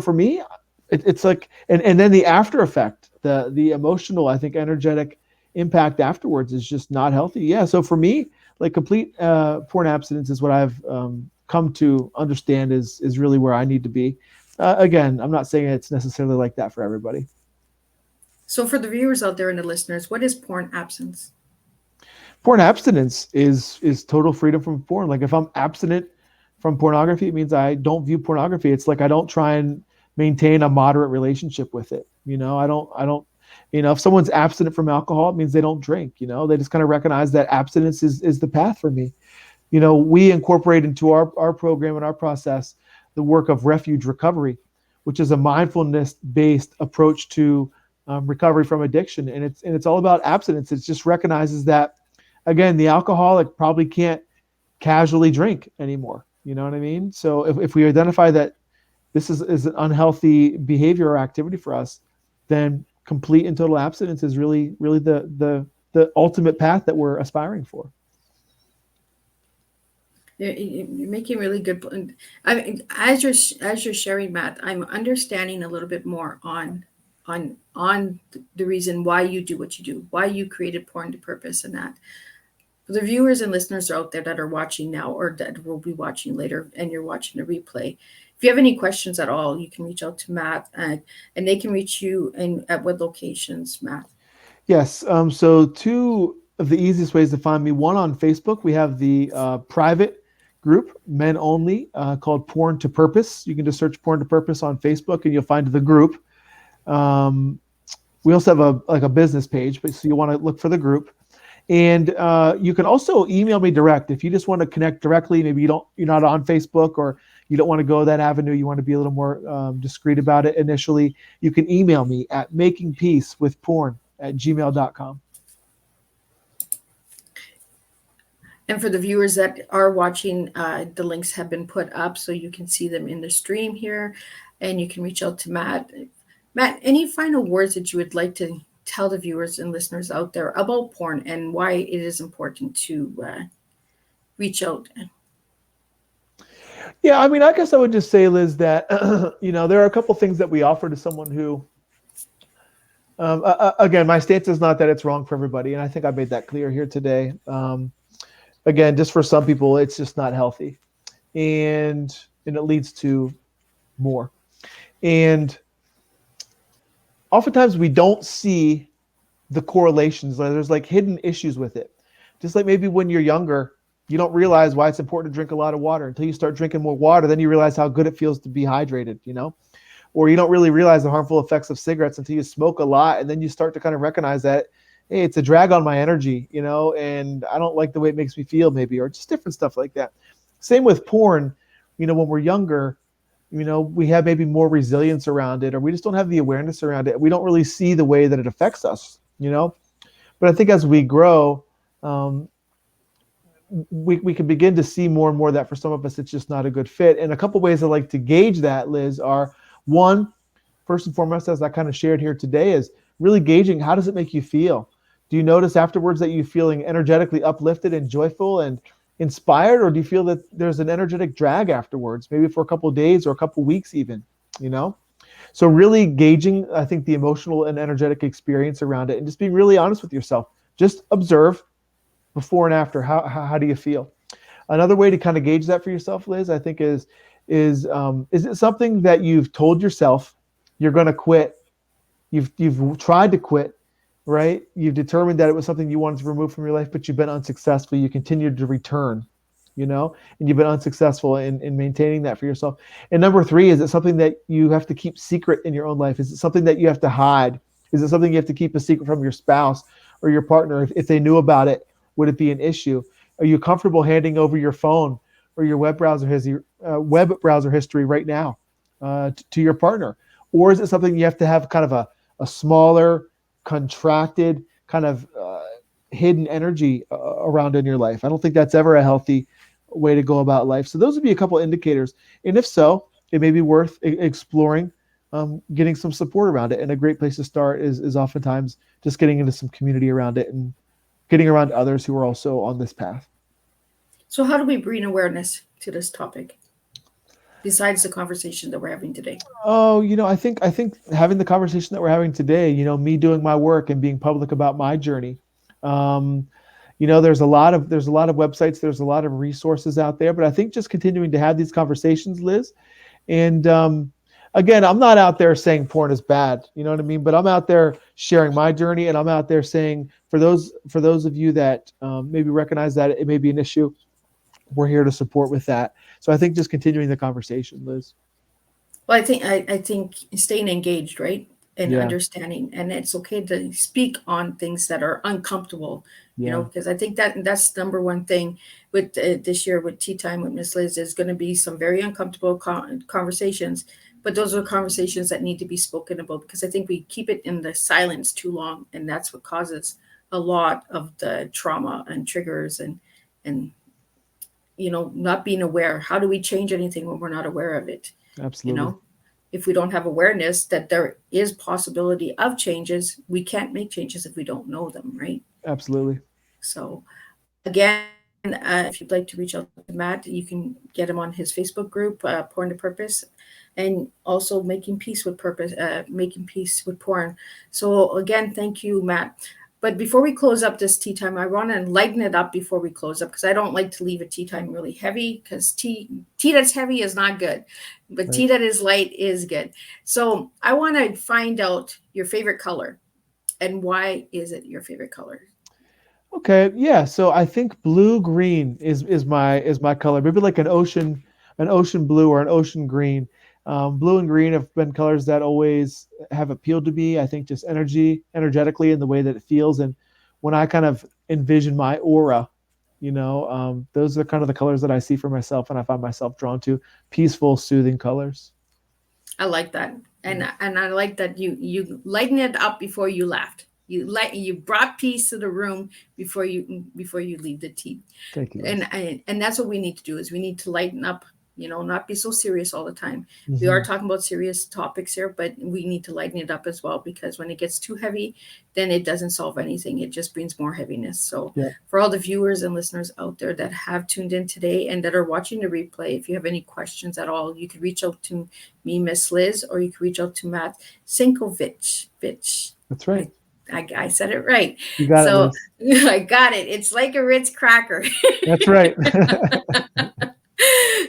for me, it's like, and then the after effect, the emotional, I think, energetic impact afterwards is just not healthy. Yeah. So for me, like, complete porn abstinence is what I've come to understand is really where I need to be. Again, I'm not saying it's necessarily like that for everybody. So for the viewers out there and the listeners, what is porn abstinence? Porn abstinence is total freedom from porn. Like, if I'm abstinent from pornography, it means I don't view pornography. It's like I don't try and maintain a moderate relationship with it. I don't. If someone's abstinent from alcohol, it means they don't drink. They just kind of recognize that abstinence is the path for me. We incorporate into our program and our process the work of refuge recovery, which is a mindfulness-based approach to recovery from addiction, and it's all about abstinence. It just recognizes that, again, the alcoholic probably can't casually drink anymore. You know what I mean? So if we identify that this is an unhealthy behavior or activity for us, then complete and total abstinence is really the ultimate path that we're aspiring for. You're making really good. I mean, as you're sharing, Matt, I'm understanding a little bit more on the reason why you do what you do, why you created Porn to Purpose, and that. For the viewers and listeners out there that are watching now or that will be watching later and you're watching the replay, if you have any questions at all, you can reach out to Matt and they can reach you at what locations, Matt? Yes. So two of the easiest ways to find me, one on Facebook, we have the private group, men only, called Porn to Purpose. You can just search Porn to Purpose on Facebook and you'll find the group. We also have a business page, but so you want to look for the group. And you can also email me direct if you just want to connect directly. Maybe you're not on Facebook or you don't want to go that avenue. You want to be a little more discreet about it initially. You can email me at makingpeacewithporn@gmail.com. And for the viewers that are watching, the links have been put up so you can see them in the stream here, and you can reach out to Matt. Matt, any final words that you would like to tell the viewers and listeners out there about porn and why it is important to reach out? Yeah, I mean, I guess I would just say, Liz, that there are a couple things that we offer to someone who, again, my stance is not that it's wrong for everybody, and I think I made that clear here today. Again, just for some people, it's just not healthy, and it leads to more. And oftentimes we don't see the correlations. There's like hidden issues with it. Just like maybe when you're younger, you don't realize why it's important to drink a lot of water until you start drinking more water. Then you realize how good it feels to be hydrated, or you don't really realize the harmful effects of cigarettes until you smoke a lot. And then you start to kind of recognize that, hey, it's a drag on my energy, and I don't like the way it makes me feel maybe, or just different stuff like that. Same with porn, when we're younger, we have maybe more resilience around it, or we just don't have the awareness around it. We don't really see the way that it affects us, But I think as we grow, we can begin to see more and more that for some of us, it's just not a good fit. And a couple ways I like to gauge that, Liz, are one, first and foremost, as I kind of shared here today, is really gauging how does it make you feel? Do you notice afterwards that you're feeling energetically uplifted and joyful and inspired, or do you feel that there's an energetic drag afterwards, maybe for a couple of days or a couple of weeks even, So really gauging, I think, the emotional and energetic experience around it and just being really honest with yourself. Just observe before and after. How do you feel? Another way to kind of gauge that for yourself, Liz, I think is it something that you've told yourself you're going to quit? You've tried to quit, right? You've determined that it was something you wanted to remove from your life, but you've been unsuccessful. You continued to return, and you've been unsuccessful in maintaining that for yourself. And number three, is it something that you have to keep secret in your own life? Is it something that you have to hide? Is it something you have to keep a secret from your spouse or your partner? If they knew about it, would it be an issue? Are you comfortable handing over your phone or your web browser history right now to your partner? Or is it something you have to have kind of a smaller, contracted, kind of hidden energy around in your life? I don't think that's ever a healthy way to go about life. So those would be a couple indicators. And if so, it may be worth exploring getting some support around it. And a great place to start is oftentimes just getting into some community around it and getting around others who are also on this path. So how do we bring awareness to this topic besides the conversation that we're having today? Oh, I think having the conversation that we're having today, me doing my work and being public about my journey. There's a lot of websites, there's a lot of resources out there, but I think just continuing to have these conversations, Liz. And again, I'm not out there saying porn is bad, you know what I mean? But I'm out there sharing my journey, and I'm out there saying for those of you that maybe recognize that it may be an issue, we're here to support with that. So I think just continuing the conversation, Liz. Well, I think staying engaged, right? And understanding, and it's okay to speak on things that are uncomfortable, because I think that's number one thing with this year with Tea Time with Miss Liz is going to be some very uncomfortable conversations, but those are conversations that need to be spoken about, because I think we keep it in the silence too long, and that's what causes a lot of the trauma and triggers and not being aware. How do we change anything when we're not aware of it? Absolutely. If we don't have awareness that there is possibility of changes, we can't make changes if we don't know them, right? Absolutely. So again, if you'd like to reach out to Matt, you can get him on his Facebook group, Porn to Purpose, and also Making Peace with Purpose, Making Peace with Porn. So again, thank you, Matt. But before we close up this tea time, I want to lighten it up before we close up, because I don't like to leave a tea time really heavy, because tea that's heavy is not good, but Right. tea that is light is good. So I want to find out your favorite color, and why is it your favorite color? Okay, yeah. So I think blue green is my color. Maybe like an ocean blue or an ocean green. Blue and green have been colors that always have appealed to me. I think just energetically, in the way that it feels, and when I kind of envision my aura, those are kind of the colors that I see for myself, and I find myself drawn to peaceful, soothing colors. I like that, and I like that you lighten it up before you left. You brought peace to the room before you leave the tea. Thank you. And that's what we need to do, is we need to lighten up, not be so serious all the time. Mm-hmm. We are talking about serious topics here, but we need to lighten it up as well, because when it gets too heavy, then it doesn't solve anything. It just brings more heaviness. So for all the viewers and listeners out there that have tuned in today and that are watching the replay, if you have any questions at all, you could reach out to me, Miss Liz, or you could reach out to Matt Sinkovitz. That's right. I said it right. You got so, it, Liz. I got it. It's like a Ritz cracker. That's right.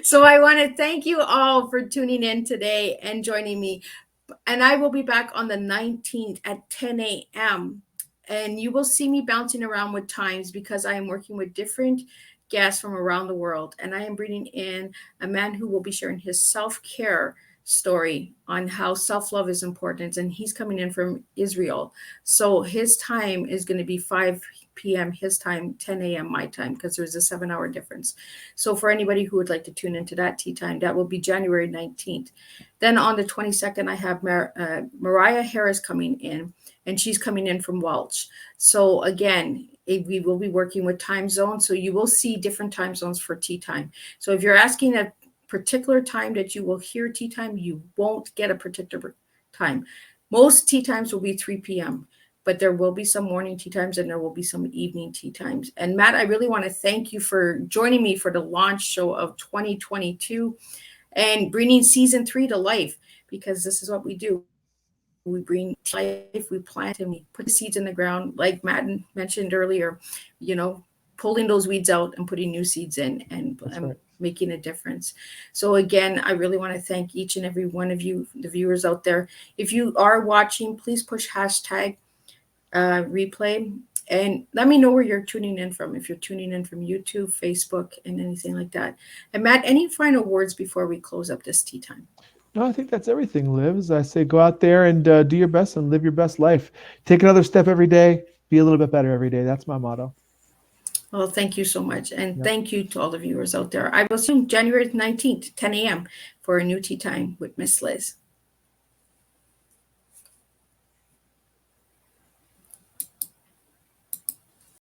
So I want to thank you all for tuning in today and joining me. And I will be back on the 19th at 10 a.m. And you will see me bouncing around with times, because I am working with different guests from around the world. And I am bringing in a man who will be sharing his self-care story on how self-love is important, and he's coming in from Israel. So his time is going to be 5 p.m. his time, 10 a.m. my time, because there's a 7-hour difference. So for anybody who would like to tune into that tea time, that will be January 19th. Then on the 22nd, I have Mariah Harris coming in, and she's coming in from Welch. So again, we will be working with time zones, so you will see different time zones for tea time. So if you're asking a particular time that you will hear tea time, you won't get a particular time. Most tea times will be 3 p.m., but there will be some morning tea times and there will be some evening tea times. And Matt, I really want to thank you for joining me for the launch show of 2022 and bringing season 3 to life, because this is what we do. We bring life, we plant, and we put the seeds in the ground, like Matt mentioned earlier, pulling those weeds out and putting new seeds in, and right. Making a difference. So again, I really want to thank each and every one of you, the viewers out there. If you are watching, please push hashtag replay and let me know where you're tuning in from. If you're tuning in from YouTube, Facebook, and anything like that. And Matt, any final words before we close up this tea time? No, I think that's everything, Liz. I say go out there and do your best and live your best life. Take another step every day. Be a little bit better every day. That's my motto. Well, thank you so much. And thank you to all the viewers out there. I will see you January 19th, 10 a.m. for a new tea time with Miss Liz.